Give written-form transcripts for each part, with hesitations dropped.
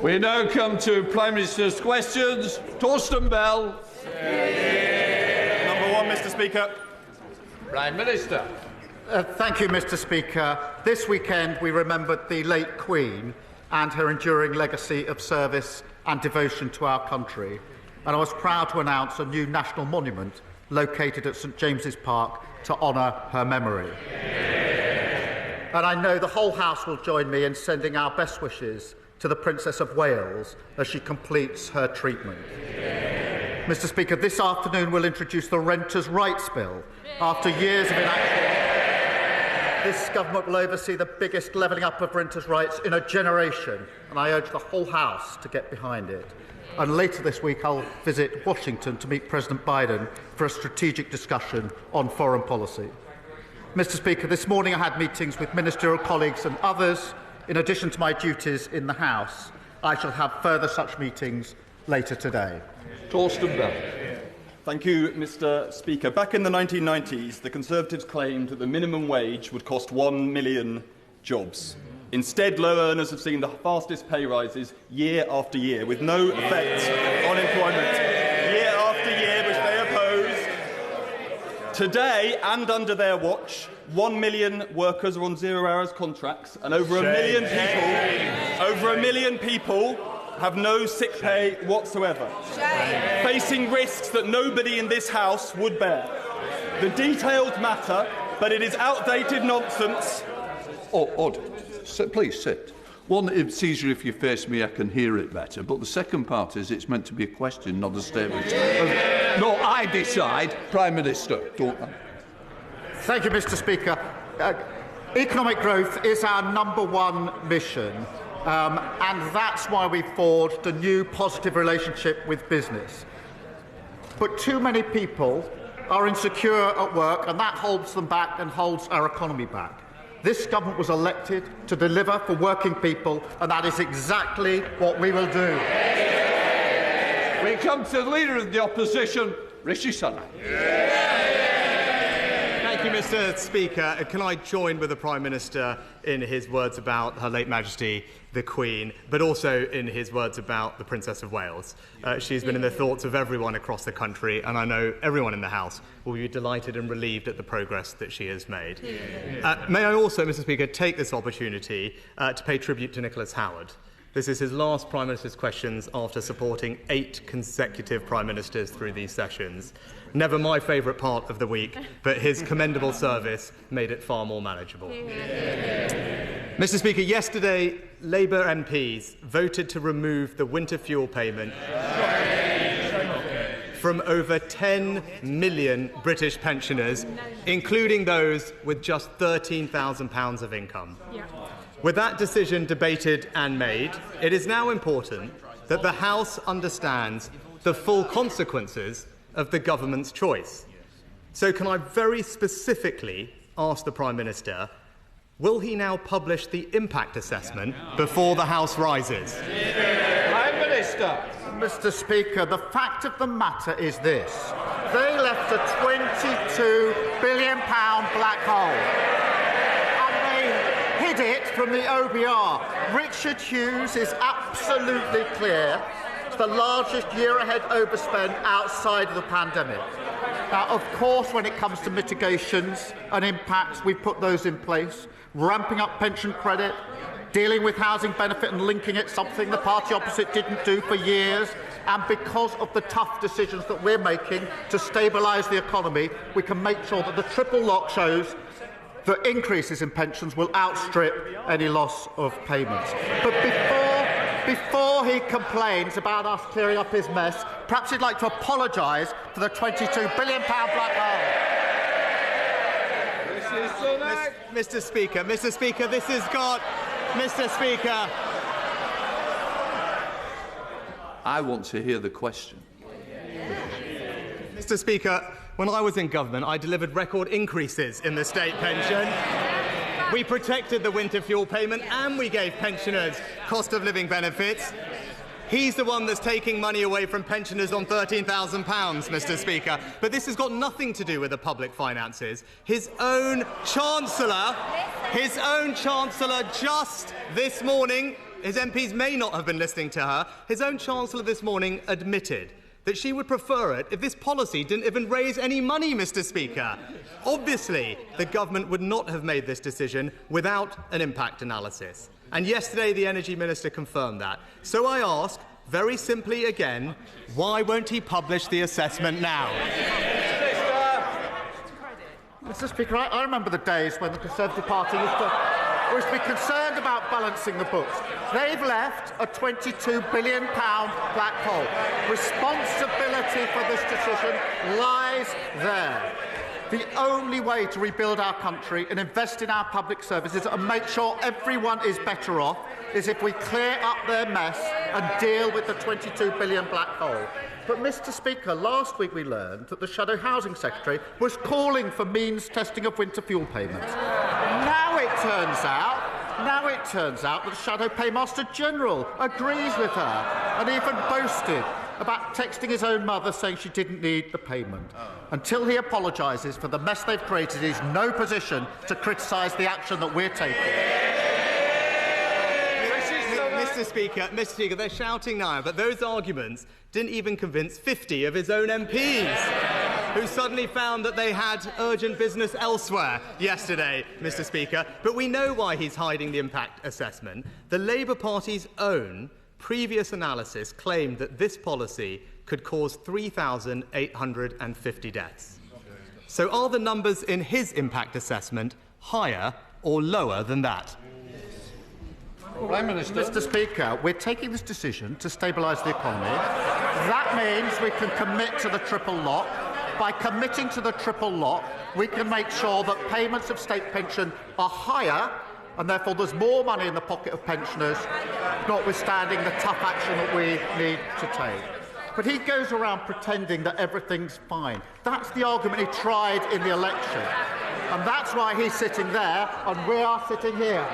We now come to Prime Minister's questions. Torsten Bell. Number one, Mr. Speaker. Prime Minister. Thank you, Mr. Speaker. This weekend we remembered the late Queen and her enduring legacy of service and devotion to our country. And I was proud to announce a new national monument located at St James's Park to honour her memory. And I know the whole House will join me in sending our best wishes to the Princess of Wales as she completes her treatment. Mr. Speaker, this afternoon we'll introduce the Renters' Rights Bill. After years of inaction, this government will oversee the biggest levelling up of renters' rights in a generation, and I urge the whole House to get behind it. And later this week I'll visit Washington to meet President Biden for a strategic discussion on foreign policy. Mr. Speaker, this morning I had meetings with ministerial colleagues and others. In addition to my duties in the House, I shall have further such meetings later today. Torsten Bell. Thank you, Mr. Speaker. Back in the 1990s, the Conservatives claimed that the minimum wage would cost 1 million jobs. Instead, low earners have seen the fastest pay rises year after year, with no effect on employment. Year after year, which they oppose. Today, and under their watch, 1 million workers are on 0 hours contracts, and over a million people have no sick pay whatsoever, facing risks that nobody in this House would bear. The details matter, but it is outdated nonsense. Order. Please sit. One, it's easier if you face me, I can hear it better. But the second part is it's meant to be a question, not a statement. No, I decide, Prime Minister, don't I? Thank you, Mr. Speaker. Economic growth is our #1 mission, and that's why we forged a new positive relationship with business. But too many people are insecure at work, and that holds them back and holds our economy back. This government was elected to deliver for working people, and that is exactly what we will do. We come to the Leader of the Opposition, Rishi Sunak. Thank you, Mr. Speaker. Can I join with the Prime Minister in his words about Her late Majesty, the Queen, but also in his words about the Princess of Wales? She's been in the thoughts of everyone across the country, and I know everyone in the House will be delighted and relieved at the progress that she has made. May I also, Mr. Speaker, take this opportunity to pay tribute to Nicholas Howard. This is his last Prime Minister's questions after supporting 8 consecutive Prime Ministers through these sessions. Never my favourite part of the week, but his commendable service made it far more manageable. Mr. Speaker, yesterday Labour MPs voted to remove the winter fuel payment from over 10 million British pensioners, including those with just £13,000 of income. With that decision debated and made, it is now important that the House understands the full consequences of the government's choice. So can I very specifically ask the Prime Minister, will he now publish the impact assessment before the House rises? Prime Minister. Mr. Speaker, the fact of the matter is this. They left a £22 billion black hole. Hid it from the OBR. Richard Hughes is absolutely clear. It's the largest year-ahead overspend outside of the pandemic. Now, of course, when it comes to mitigations and impacts, we put those in place, ramping up pension credit, dealing with housing benefit and linking it, something the party opposite didn't do for years. And because of the tough decisions that we're making to stabilise the economy, we can make sure that the triple lock shows that increases in pensions will outstrip any loss of payments. But before he complains about us clearing up his mess, perhaps he'd like to apologise for the £22 billion black hole. Mr. Speaker, this has got... Mr. Speaker. I want to hear the question. Mr. Speaker, when I was in government, I delivered record increases in the state pension. We protected the winter fuel payment and we gave pensioners cost of living benefits. He's the one that's taking money away from pensioners on £13,000, Mr. Speaker. But this has got nothing to do with the public finances. His own Chancellor just this morning his MPs may not have been listening to her. His own Chancellor this morning admitted that she would prefer it if this policy didn't even raise any money, Mr. Speaker. Obviously, the government would not have made this decision without an impact analysis. And yesterday, the Energy Minister confirmed that. So I ask, very simply again, why won't he publish the assessment now? Mr. Speaker, I remember the days when the Conservative Party used to be concerned about balancing the books. They've left a £22 billion black hole. Responsibility for this decision lies there. The only way to rebuild our country and invest in our public services and make sure everyone is better off is if we clear up their mess and deal with the £22 billion black hole. But, Mr. Speaker, last week we learned that the Shadow Housing Secretary was calling for means testing of winter fuel payments. Now it turns out that the Shadow Paymaster General agrees with her and even boasted about texting his own mother saying she didn't need the payment. Until he apologises for the mess they've created, he's no position to criticise the action that we're taking. Mr. Speaker, they're shouting now, but those arguments didn't even convince 50 of his own MPs, who suddenly found that they had urgent business elsewhere yesterday, Mr. Speaker. But we know why he's hiding the impact assessment. The Labour Party's own previous analysis claimed that this policy could cause 3,850 deaths. So are the numbers in his impact assessment higher or lower than that? Prime Minister. Mr. Speaker, we're taking this decision to stabilise the economy. That means we can commit to the triple lock. By committing to the triple lock, we can make sure that payments of state pension are higher, and therefore there's more money in the pocket of pensioners, notwithstanding the tough action that we need to take. But he goes around pretending that everything's fine. That's the argument he tried in the election. And that's why he's sitting there and we are sitting here.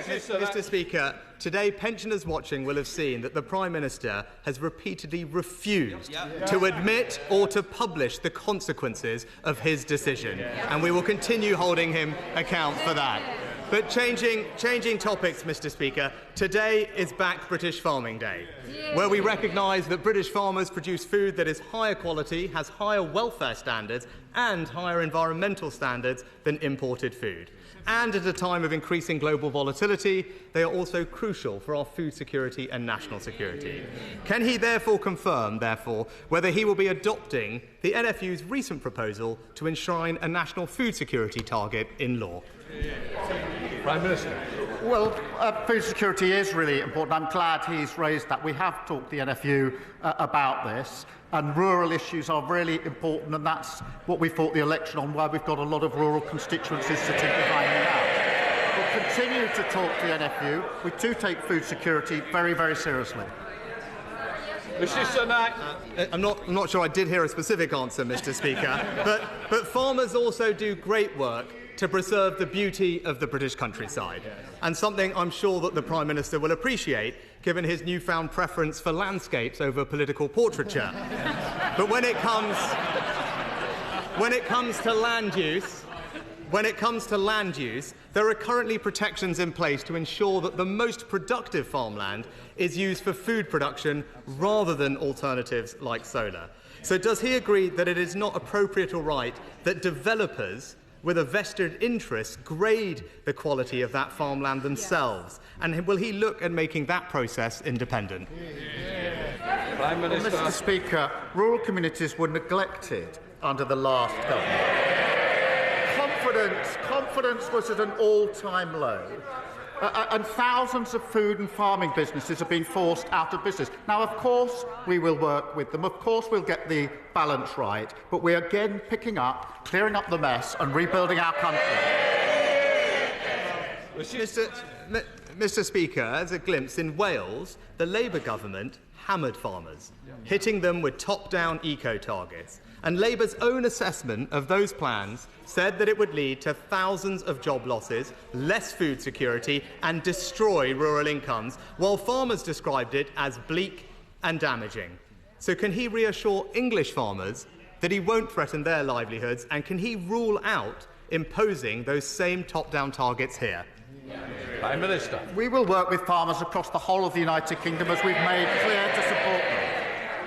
Mr. Speaker, today pensioners watching will have seen that the Prime Minister has repeatedly refused to admit or to publish the consequences of his decision, and we will continue holding him account for that. But changing topics, Mr. Speaker, today is Back British Farming Day, where we recognise that British farmers produce food that is higher quality, has higher welfare standards and higher environmental standards than imported food. And at a time of increasing global volatility, they are also crucial for our food security and national security. Can he therefore confirm, whether he will be adopting the NFU's recent proposal to enshrine a national food security target in law? Prime Minister. Well, food security is really important. I'm glad he's raised that. We have talked to the NFU about this, and rural issues are really important, and that's what we fought the election on, where we've got a lot of rural constituencies sitting behind me now. We'll continue to talk to the NFU. We do take food security very, very seriously. Mr. Sunak. I'm not sure I did hear a specific answer, Mr. Speaker, but farmers also do great work to preserve the beauty of the British countryside, and something I'm sure that the Prime Minister will appreciate, given his newfound preference for landscapes over political portraiture. But when it comes to land use, there are currently protections in place to ensure that the most productive farmland is used for food production rather than alternatives like solar. So does he agree that it is not appropriate or right that developers with a vested interest grade the quality of that farmland themselves? And will he look at making that process independent? Prime Minister. Mr. Speaker, rural communities were neglected under the last government. Confidence was at an all-time low. And thousands of food and farming businesses have been forced out of business. Now, of course, we will work with them. Of course, we'll get the balance right. But we're again picking up, clearing up the mess and rebuilding our country. Mr. Speaker, as a glimpse, in Wales, the Labour government hammered farmers, hitting them with top-down eco-targets. And Labour's own assessment of those plans said that it would lead to thousands of job losses, less food security and destroy rural incomes, while farmers described it as bleak and damaging. So can he reassure English farmers that he won't threaten their livelihoods, and can he rule out imposing those same top-down targets here? Prime Minister. We will work with farmers across the whole of the United Kingdom, as we've made clear, to support them.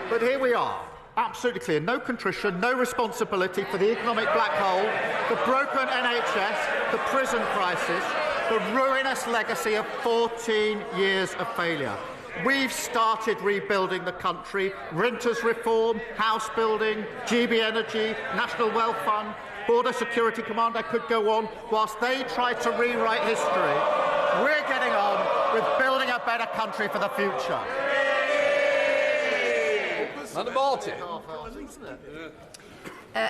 But here we are, absolutely clear. No contrition, no responsibility for the economic black hole, the broken NHS, the prison crisis, the ruinous legacy of 14 years of failure. We've started rebuilding the country, renters reform, house building, GB Energy, National Wealth Fund, Border Security Command, I could go on. Whilst they try to rewrite history, we're getting on with building a better country for the future. Madam Martin.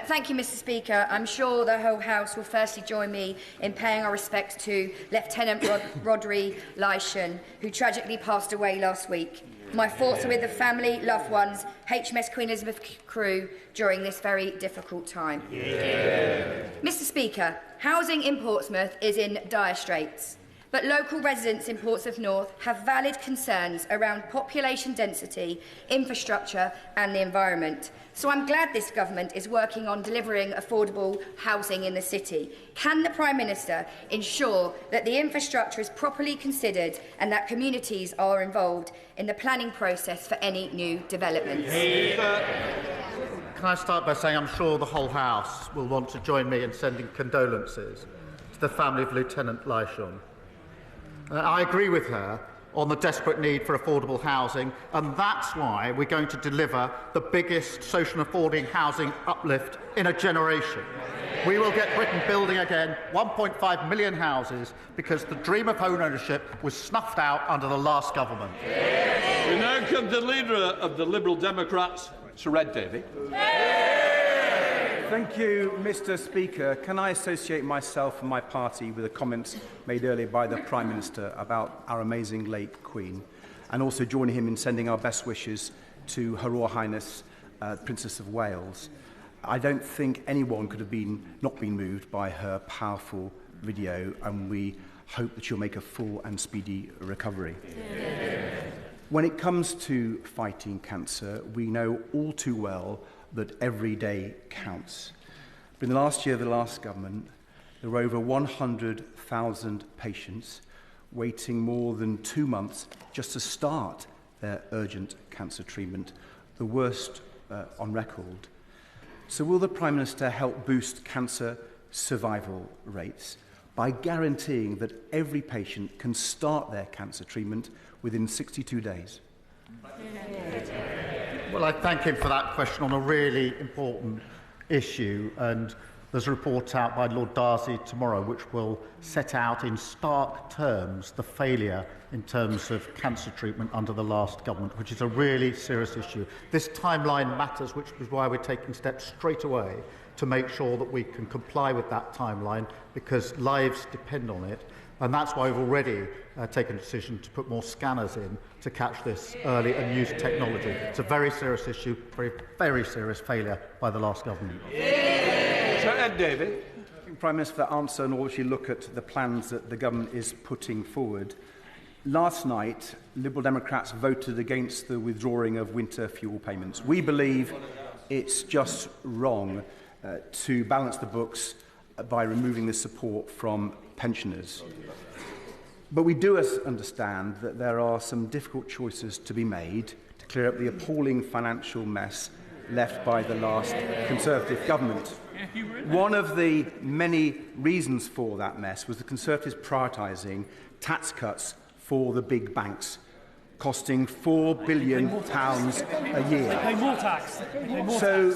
Thank you, Mr. Speaker. I'm sure the whole House will firstly join me in paying our respects to Lieutenant Rodri Lyshan, who tragically passed away last week. My thoughts are with the family, loved ones, HMS Queen Elizabeth crew during this very difficult time. Mr. Speaker, housing in Portsmouth is in dire straits, but local residents in Portsmouth North have valid concerns around population density, infrastructure and the environment. So I'm glad this government is working on delivering affordable housing in the city. Can the Prime Minister ensure that the infrastructure is properly considered and that communities are involved in the planning process for any new developments? Can I start by saying I'm sure the whole House will want to join me in sending condolences to the family of Lieutenant Lyshan. I agree with her on the desperate need for affordable housing, and that's why we're going to deliver the biggest social and affording housing uplift in a generation. We will get Britain building again 1.5 million houses, because the dream of home ownership was snuffed out under the last government. We now come to the leader of the Liberal Democrats, Sir Ed Davey. Thank you, Mr. Speaker. Can I associate myself and my party with the comments made earlier by the Prime Minister about our amazing late Queen, and also join him in sending our best wishes to Her Royal Highness Princess of Wales. I don't think anyone could have not been moved by her powerful video, and we hope that she'll make a full and speedy recovery. When it comes to fighting cancer, we know all too well that every day counts. But in the last year of the last government, there were over 100,000 patients waiting more than 2 months just to start their urgent cancer treatment, the worst on record. So will the Prime Minister help boost cancer survival rates by guaranteeing that every patient can start their cancer treatment within 62 days? Well, I thank him for that question on a really important issue, and there's a report out by Lord Darcy tomorrow which will set out in stark terms the failure in terms of cancer treatment under the last government, which is a really serious issue. This timeline matters, which is why we're taking steps straight away to make sure that we can comply with that timeline, because lives depend on it. And that's why we've already taken a decision to put more scanners in to catch this early and use technology. It's a very serious issue, very serious failure by the last government. Sir Ed Davey. Prime Minister, for that answer, and obviously look at the plans that the government is putting forward. Last night, Liberal Democrats voted against the withdrawing of winter fuel payments. We believe it's just wrong to balance the books by removing the support from pensioners. But we do understand that there are some difficult choices to be made to clear up the appalling financial mess left by the last Conservative government. One of the many reasons for that mess was the Conservatives prioritising tax cuts for the big banks, costing £4 billion a year. They pay more tax. So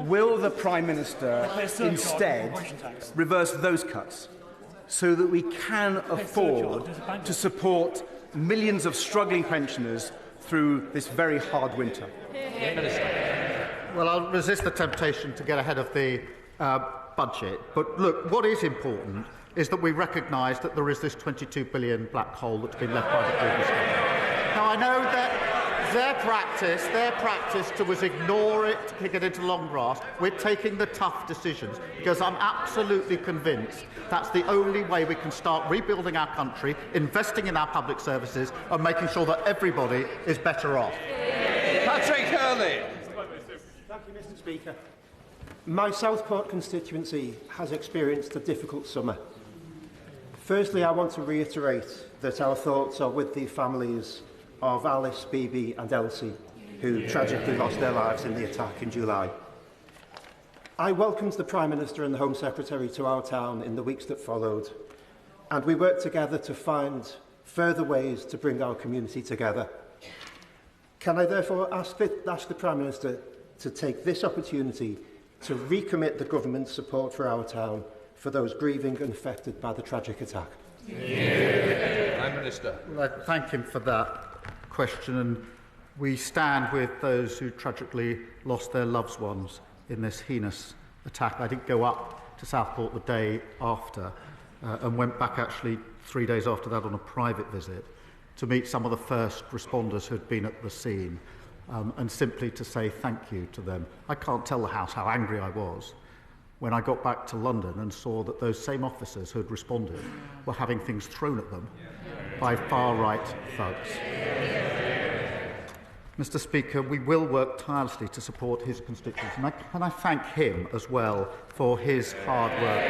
will the Prime Minister instead reverse those cuts so that we can afford to support millions of struggling pensioners through this very hard winter? Well, I'll resist the temptation to get ahead of the budget. But look, what is important is that we recognise that there is this £22 billion black hole that's been left by the previous government. Now, I know that their practice was ignore it, to kick it into long grass. We're taking the tough decisions, because I'm absolutely convinced that's the only way we can start rebuilding our country, investing in our public services, and making sure that everybody is better off. Patrick Hurley. Thank you, Mr. Speaker. My Southport constituency has experienced a difficult summer. Firstly, I want to reiterate that our thoughts are with the families of Alice, Bibi and Elsie, who tragically lost their lives in the attack in July. I welcomed the Prime Minister and the Home Secretary to our town in the weeks that followed, and we worked together to find further ways to bring our community together. Can I therefore ask the Prime Minister to take this opportunity to recommit the government's support for our town for those grieving and affected by the tragic attack? Prime Minister. Well, I thank him for that question, and we stand with those who tragically lost their loved ones in this heinous attack. I did go up to Southport the day after and went back actually 3 days after that on a private visit to meet some of the first responders who had been at the scene and simply to say thank you to them. I can't tell the House how angry I was when I got back to London and saw that those same officers who had responded were having things thrown at them by far-right thugs. Mr. Speaker, we will work tirelessly to support his constituents, and I thank him as well for his hard work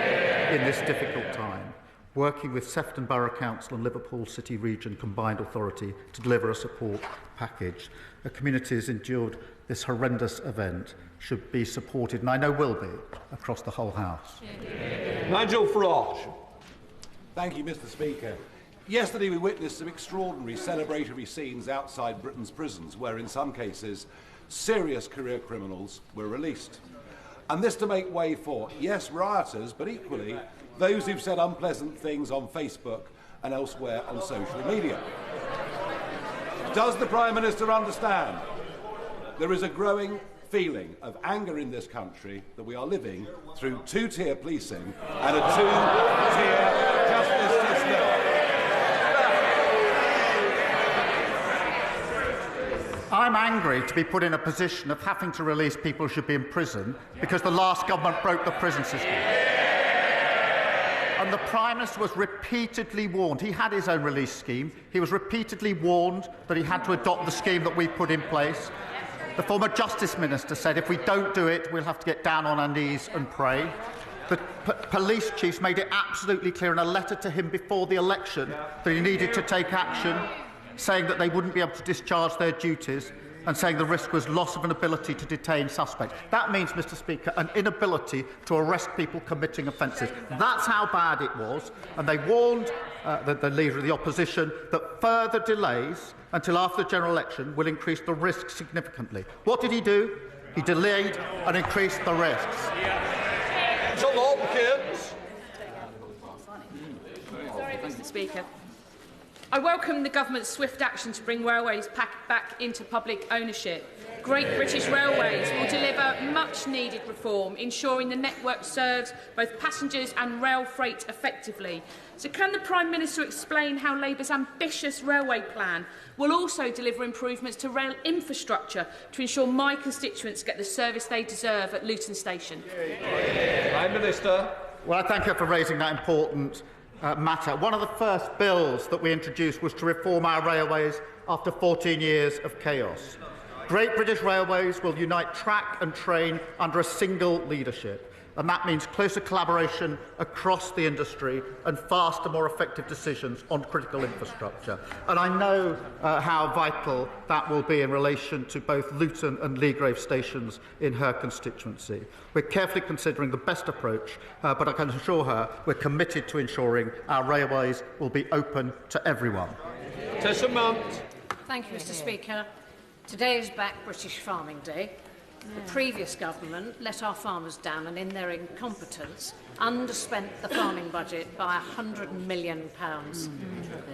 in this difficult time, working with Sefton Borough Council and Liverpool City Region Combined Authority to deliver a support package. The community has endured this horrendous event should be supported, and I know will be, across the whole House. Nigel Farage. Thank you, Mr. Speaker. Yesterday we witnessed some extraordinary celebratory scenes outside Britain's prisons where, in some cases, serious career criminals were released. And this to make way for, yes, rioters, but equally those who've said unpleasant things on Facebook and elsewhere on social media. Does the Prime Minister understand there is a growing feeling of anger in this country that we are living through two-tier policing and a two-tier justice system? I'm angry to be put in a position of having to release people who should be in prison because the last government broke the prison system. And the Prime Minister was repeatedly warned. He had his own release scheme. He was repeatedly warned that he had to adopt the scheme that we put in place. The former Justice Minister said if we don't do it, we'll have to get down on our knees and pray. The police chiefs made it absolutely clear in a letter to him before the election that he needed to take action, saying that they wouldn't be able to discharge their duties and saying the risk was loss of an ability to detain suspects. That means, Mr. Speaker, an inability to arrest people committing offences. That's how bad it was, and they warned the Leader of the Opposition that further delays until after the general election will increase the risk significantly. What did he do? He delayed and increased the risks. Sorry, Mr. Speaker. I welcome the government's swift action to bring railways back into public ownership. Great British Railways will deliver much-needed reform, ensuring the network serves both passengers and rail freight effectively. So can the Prime Minister explain how Labour's ambitious railway plan will also deliver improvements to rail infrastructure to ensure my constituents get the service they deserve at Luton Station? Prime Minister. Well, I thank her for raising that important matter. One of the first bills that we introduced was to reform our railways after 14 years of chaos. Great British Railways will unite track and train under a single leadership, and that means closer collaboration across the industry and faster, more effective decisions on critical infrastructure. And I know how vital that will be in relation to both Luton and Leagrave stations in her constituency. We're carefully considering the best approach, but I can assure her we're committed to ensuring our railways will be open to everyone. Tessa Mount. Thank you, Mr. Speaker. Today is Black British Farming Day. The previous government let our farmers down and in their incompetence underspent the farming budget by £100 million.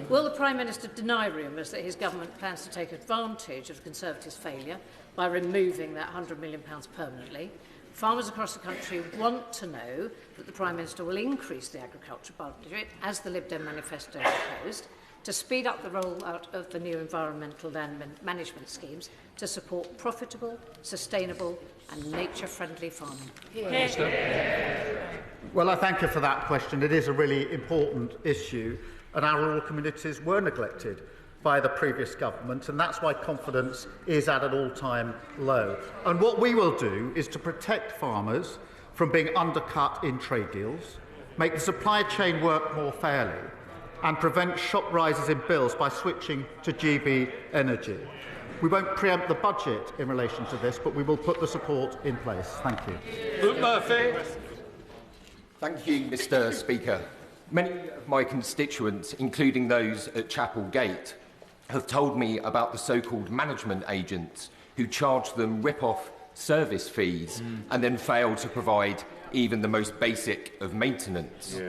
Will the Prime Minister deny rumours that his government plans to take advantage of the Conservatives' failure by removing that £100 million permanently? Farmers across the country want to know that the Prime Minister will increase the agriculture budget, as the Lib Dem manifesto proposed, to speed up the rollout of the new environmental land management schemes to support profitable, sustainable and nature-friendly farming. Well, I thank you for that question. It is a really important issue, and our rural communities were neglected by the previous government, and that's why confidence is at an all-time low. And what we will do is to protect farmers from being undercut in trade deals, make the supply chain work more fairly, and prevent shock rises in bills by switching to GB energy. We won't preempt the budget in relation to this, but we will put the support in place. Thank you. Luke Murphy. Thank you, Mr. Speaker. Many of my constituents, including those at Chapel Gate, have told me about the so-called management agents who charge them rip-off service fees and then fail to provide even the most basic of maintenance.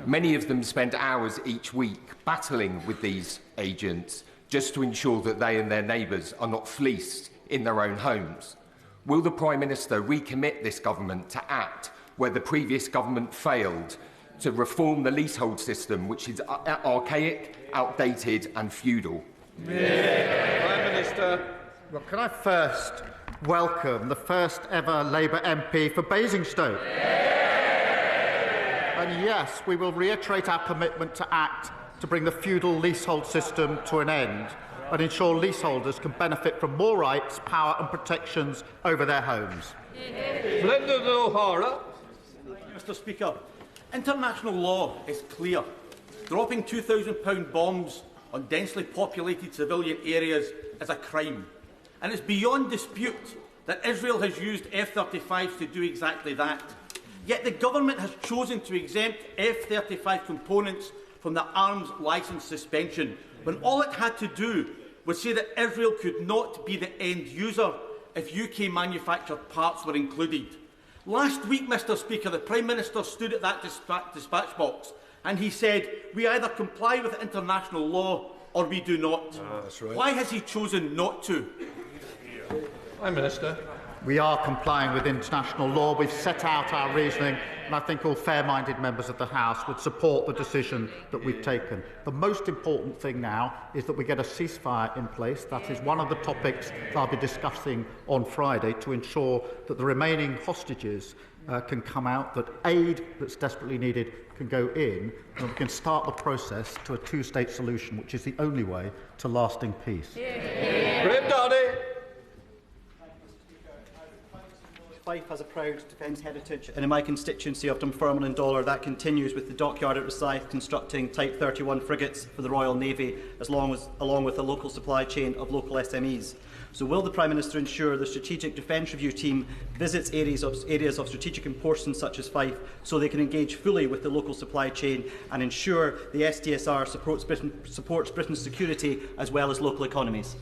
Many of them spend hours each week battling with these agents just to ensure that they and their neighbours are not fleeced in their own homes. Will the Prime Minister recommit this government to act where the previous government failed to reform the leasehold system, which is archaic, outdated and feudal? Prime Minister. Well, can I first welcome the first ever Labour MP for Basingstoke? And yes, we will reiterate our commitment to act to bring the feudal leasehold system to an end and ensure leaseholders can benefit from more rights, power and protections over their homes. Brendan O'Hara. Mr. Speaker, international law is clear. Dropping £2,000 bombs on densely populated civilian areas is a crime. And it's beyond dispute that Israel has used F-35s to do exactly that. Yet the government has chosen to exempt F-35 components from the arms licence suspension, when all it had to do was say that Israel could not be the end user if UK manufactured parts were included. Last week, Mr. Speaker, the Prime Minister stood at that dispatch box and he said, we either comply with international law or we do not. That's right. Why has he chosen not to? Prime Minister. We are complying with international law. We've set out our reasoning, and I think all fair-minded members of the House would support the decision that we've taken. The most important thing now is that we get a ceasefire in place. That is one of the topics that I'll be discussing on Friday to ensure that the remaining hostages can come out, that aid that's desperately needed can go in, and we can start the process to a two-state solution, which is the only way to lasting peace. Graham Downey. Fife has a proud defence heritage, and in my constituency of Dunfermline and Dollar, that continues with the dockyard at Rosyth constructing Type 31 frigates for the Royal Navy, along with a local supply chain of local SMEs. So will the Prime Minister ensure the Strategic Defence Review team visits areas of strategic importance such as Fife so they can engage fully with the local supply chain and ensure the SDSR supports Britain's security as well as local economies?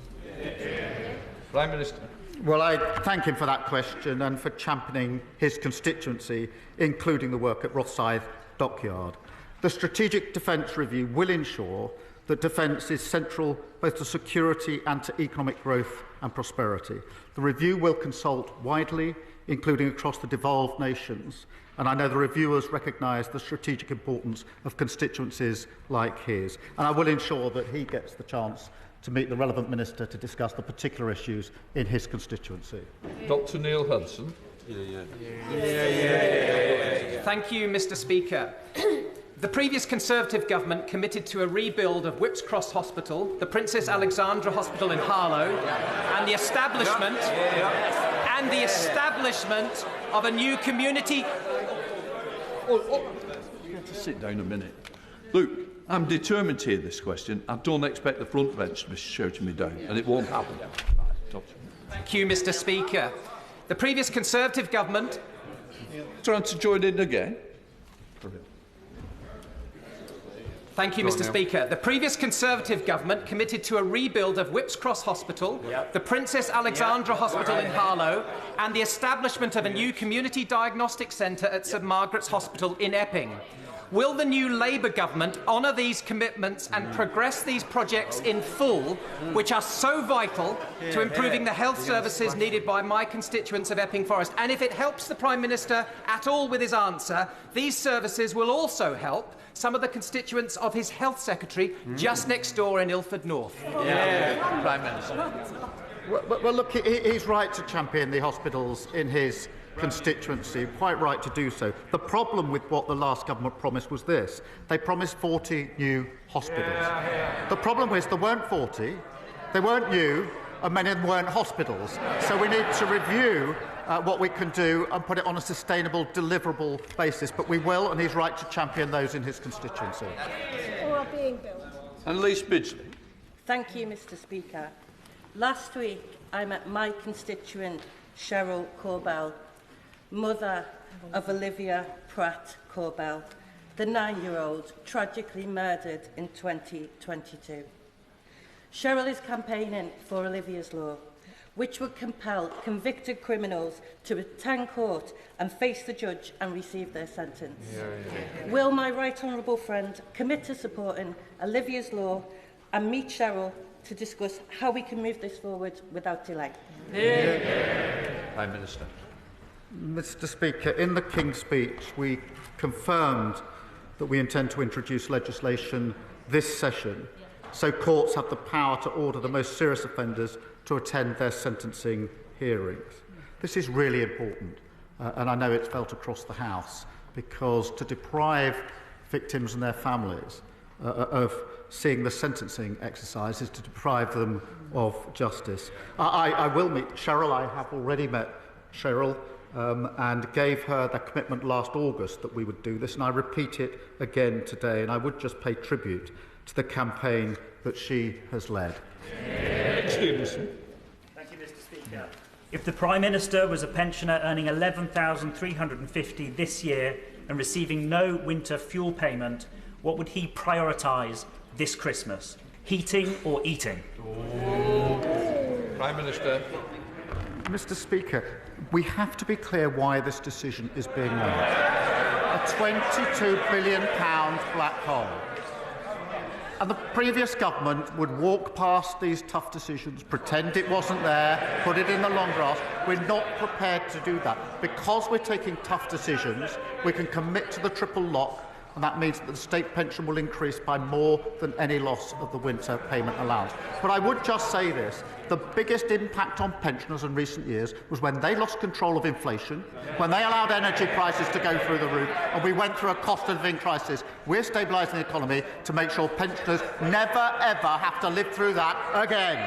Prime Minister. Well, I thank him for that question and for championing his constituency, including the work at Rosyth Dockyard. The Strategic Defence Review will ensure that defence is central both to security and to economic growth and prosperity. The review will consult widely, including across the devolved nations, and I know the reviewers recognise the strategic importance of constituencies like his, and I will ensure that he gets the chance to meet the relevant minister to discuss the particular issues in his constituency. Dr Neil Hudson. Thank you, Mr. Speaker. The previous Conservative government committed to a rebuild of Whipps Cross Hospital, the Princess Alexandra Hospital in Harlow, and the establishment of a new community. You have to sit down a minute. Luke, I'm determined to hear this question. I don't expect the front bench to be shouting me down, and it won't happen. Thank you, Mr. Speaker. The previous Conservative government... Trying to join in again? Thank you, Mr. Speaker. The previous Conservative government committed to a rebuild of Whipps Cross Hospital, the Princess Alexandra Hospital in Harlow, and the establishment of a new community diagnostic centre at St Margaret's Hospital in Epping. Will the new Labour government honour these commitments and progress these projects in full, which are so vital to improving the health services needed by my constituents of Epping Forest? And if it helps the Prime Minister at all with his answer, these services will also help some of the constituents of his Health Secretary just next door in Ilford North. Prime Minister. Well, look, he's right to champion the hospitals in his constituency, quite right to do so. The problem with what the last government promised was this. They promised 40 new hospitals. The problem was there weren't 40, they weren't new, and many of them weren't hospitals. So we need to review what we can do and put it on a sustainable, deliverable basis. But we will, and he's right to champion those in his constituency. Or are being built. Annalise Bidgley. Thank you, Mr Speaker. Last week, I met my constituent, Cheryl Corbell, mother of Olivia Pratt Corbell, the 9-year-old tragically murdered in 2022. Cheryl is campaigning for Olivia's Law, which would compel convicted criminals to attend court and face the judge and receive their sentence. Will my right honourable friend commit to supporting Olivia's Law and meet Cheryl to discuss how we can move this forward without delay? Prime Minister. Mr Speaker, in the King's Speech, we confirmed that we intend to introduce legislation this session so courts have the power to order the most serious offenders to attend their sentencing hearings. This is really important, and I know it's felt across the House, because to deprive victims and their families of seeing the sentencing exercise is to deprive them of justice. I will meet Cheryl. I have already met Cheryl and gave her the commitment last August that we would do this, and I repeat it again today, and I would just pay tribute to the campaign that she has led. Thank you, Mr Speaker. If the Prime Minister was a pensioner earning $11,350 this year and receiving no winter fuel payment, what would he prioritise this Christmas? Heating or eating? Prime Minister. Mr Speaker, we have to be clear why this decision is being made. A £22 billion black hole. And the previous government would walk past these tough decisions, pretend it wasn't there, put it in the long grass. We're not prepared to do that. Because we're taking tough decisions, we can commit to the triple lock, and that means that the state pension will increase by more than any loss of the winter payment allowance. But I would just say this. The biggest impact on pensioners in recent years was when they lost control of inflation, when they allowed energy prices to go through the roof, and we went through a cost of living crisis. We're stabilising the economy to make sure pensioners never, ever have to live through that again.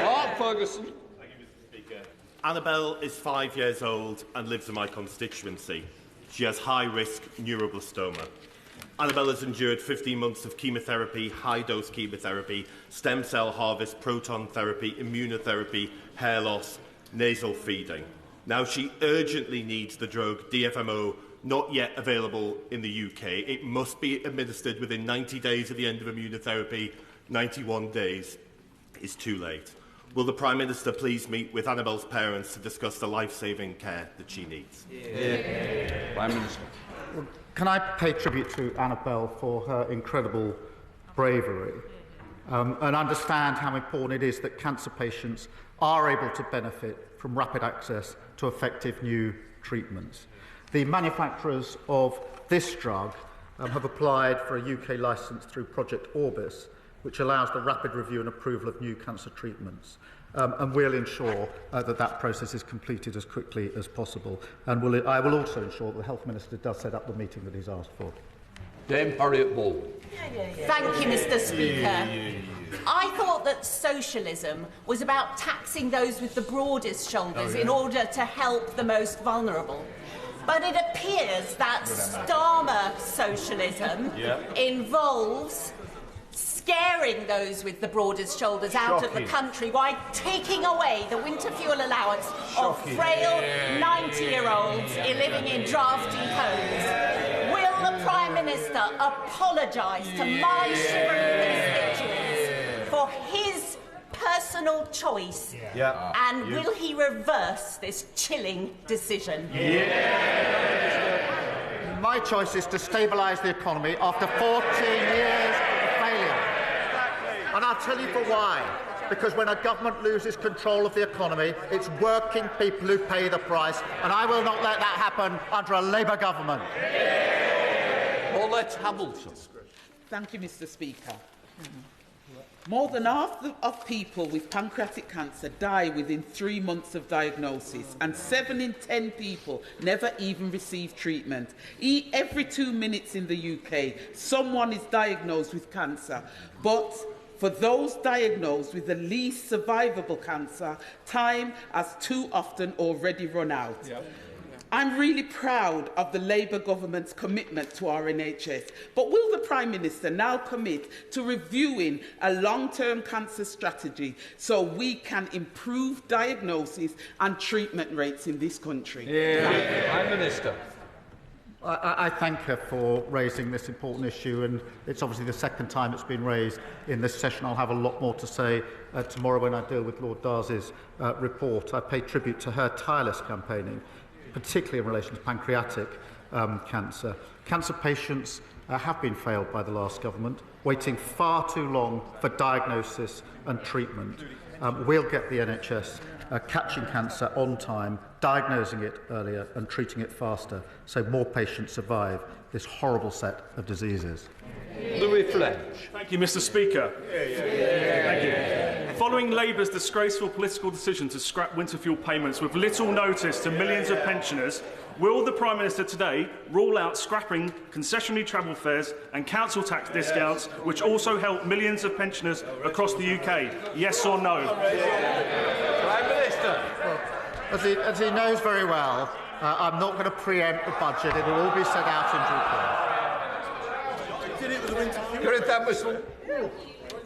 Mark Ferguson. Thank you, Mr Speaker. Annabelle is 5 years old and lives in my constituency. She has high-risk neuroblastoma. Annabelle has endured 15 months of chemotherapy, high-dose chemotherapy, stem cell harvest, proton therapy, immunotherapy, hair loss, nasal feeding. Now she urgently needs the drug DFMO, not yet available in the UK. It must be administered within 90 days of the end of immunotherapy. 91 days is too late. Will the Prime Minister please meet with Annabelle's parents to discuss the life-saving care that she needs? Prime Minister. Well, can I pay tribute to Annabelle for her incredible bravery and understand how important it is that cancer patients are able to benefit from rapid access to effective new treatments. The manufacturers of this drug have applied for a UK licence through Project Orbis, which allows the rapid review and approval of new cancer treatments. And we'll ensure that that process is completed as quickly as possible. And I will also ensure that the Health Minister does set up the meeting that he's asked for. Dame Harriet Baldwin. Thank you, Mr Speaker. I thought that socialism was about taxing those with the broadest shoulders in order to help the most vulnerable. But it appears that Starmer socialism involves scaring those with the broadest shoulders out of the country while taking away the winter fuel allowance of frail 90-year-olds living in drafty homes. Will the Prime Minister apologise to my shivering constituents for his personal choice? And will he reverse this chilling decision? My choice is to stabilise the economy after 14 years of failure. And I'll tell you for why. Because when a government loses control of the economy, it's working people who pay the price, and I will not let that happen under a Labour government. Paulette Hamilton. Thank you, Mr Speaker. More than half of people with pancreatic cancer die within 3 months of diagnosis, and 7 in 10 people never even receive treatment. Every 2 minutes in the UK, someone is diagnosed with cancer. But For those diagnosed with the least survivable cancer, time has too often already run out. Yep. I'm really proud of the Labour government's commitment to our NHS, but will the Prime Minister now commit to reviewing a long-term cancer strategy so we can improve diagnosis and treatment rates in this country? Prime Minister. I thank her for raising this important issue, and it's obviously the second time it's been raised in this session. I'll have a lot more to say tomorrow when I deal with Lord Darcy's report. I pay tribute to her tireless campaigning, particularly in relation to pancreatic cancer. Cancer patients have been failed by the last government, waiting far too long for diagnosis and treatment. We'll get the NHS catching cancer on time, diagnosing it earlier and treating it faster, so more patients survive this horrible set of diseases. Louis Fletch. Thank you, Mr. Speaker. Thank you. Following Labour's disgraceful political decision to scrap winter fuel payments with little notice to millions of pensioners, will the Prime Minister today rule out scrapping concessionary travel fares and council tax discounts, which also help millions of pensioners across the UK? Yes or no? Prime Minister. Well, as he knows very well, I'm not going to preempt the budget. It will all be set out in due course.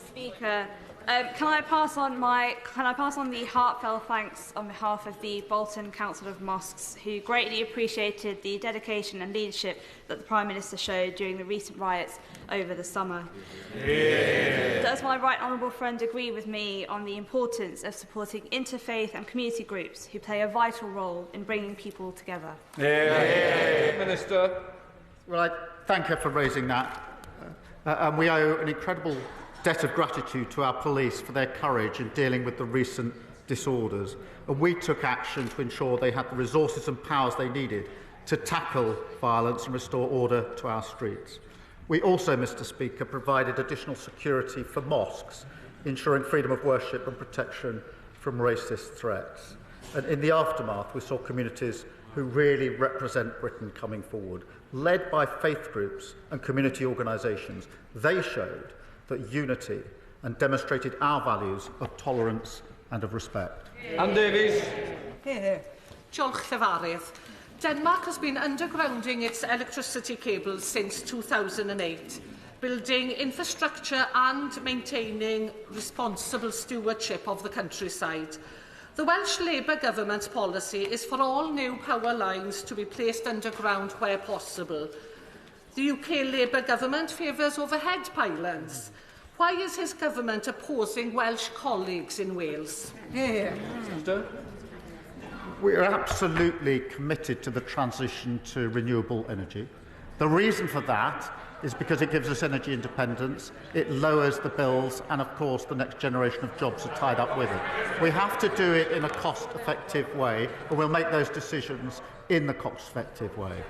Speaker, can I pass on the heartfelt thanks on behalf of the Bolton Council of Mosques, who greatly appreciated the dedication and leadership that the Prime Minister showed during the recent riots over the summer. Does my right honourable friend agree with me on the importance of supporting interfaith and community groups who play a vital role in bringing people together? Minister. Well, I thank her for raising that. And we owe an incredible debt of gratitude to our police for their courage in dealing with the recent disorders. And we took action to ensure they had the resources and powers they needed to tackle violence and restore order to our streets. We also, Mr. Speaker, provided additional security for mosques, ensuring freedom of worship and protection from racist threats. And in the aftermath, we saw communities who really represent Britain coming forward, led by faith groups and community organisations. They showed that unity and demonstrated our values of tolerance and of respect. Anne Davies. Diolch Llefarydd. Denmark has been undergrounding its electricity cables since 2008, building infrastructure and maintaining responsible stewardship of the countryside. The Welsh Labour government's policy is for all new power lines to be placed underground where possible. The UK Labour government favours overhead pylons. Why is his government opposing Welsh colleagues in Wales? We are absolutely committed to the transition to renewable energy. The reason for that is because it gives us energy independence, it lowers the bills, and of course the next generation of jobs are tied up with it. We have to do it in a cost-effective way, and we'll make those decisions in the cost-effective way.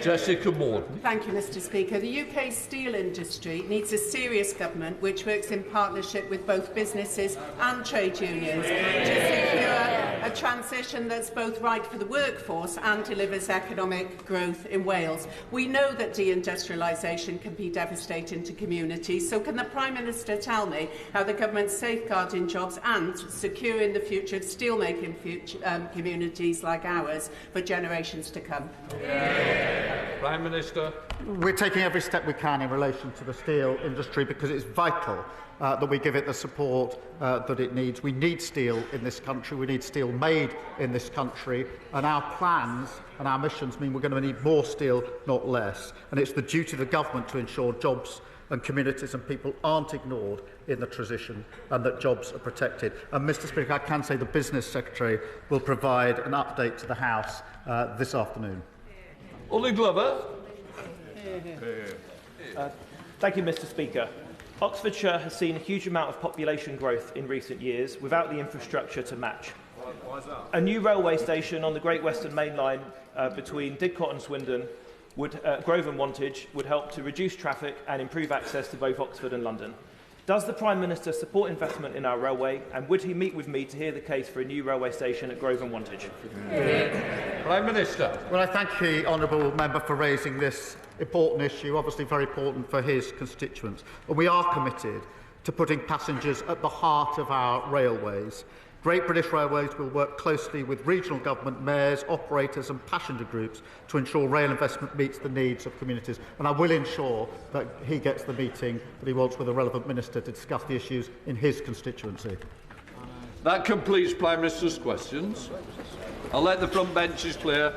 Jessica Morton. Thank you, Mr. Speaker. The UK steel industry needs a serious government which works in partnership with both businesses and trade unions to secure a transition that's both right for the workforce and delivers economic growth in Wales. We know that deindustrialisation can be devastating to communities, so can the Prime Minister tell me how the government's safeguarding jobs and securing the future of steelmaking communities like ours for generations to come? Prime Minister. We're taking every step we can in relation to the steel industry because it's vital that we give it the support that it needs. We need steel in this country. We need steel made in this country. And our plans and our missions mean we're going to need more steel, not less. And it's the duty of the government to ensure jobs and communities and people aren't ignored in the transition and that jobs are protected. And Mr. Speaker, I can say the Business Secretary will provide an update to the House this afternoon. Ollie Glover. Thank you, Mr. Speaker. Oxfordshire has seen a huge amount of population growth in recent years without the infrastructure to match. Why is that? A new railway station on the Great Western Main Line between Didcot and Swindon, Grove and Wantage, would help to reduce traffic and improve access to both Oxford and London. Does the Prime Minister support investment in our railway, and would he meet with me to hear the case for a new railway station at Grove and Wantage? Prime Minister. Well, I thank the honourable member for raising this important issue, obviously very important for his constituents. And we are committed to putting passengers at the heart of our railways. Great British Railways will work closely with regional government, mayors, operators and passenger groups to ensure rail investment meets the needs of communities. And I will ensure that he gets the meeting that he wants with a relevant minister to discuss the issues in his constituency. That completes Prime Minister's questions. I'll let the front benches clear.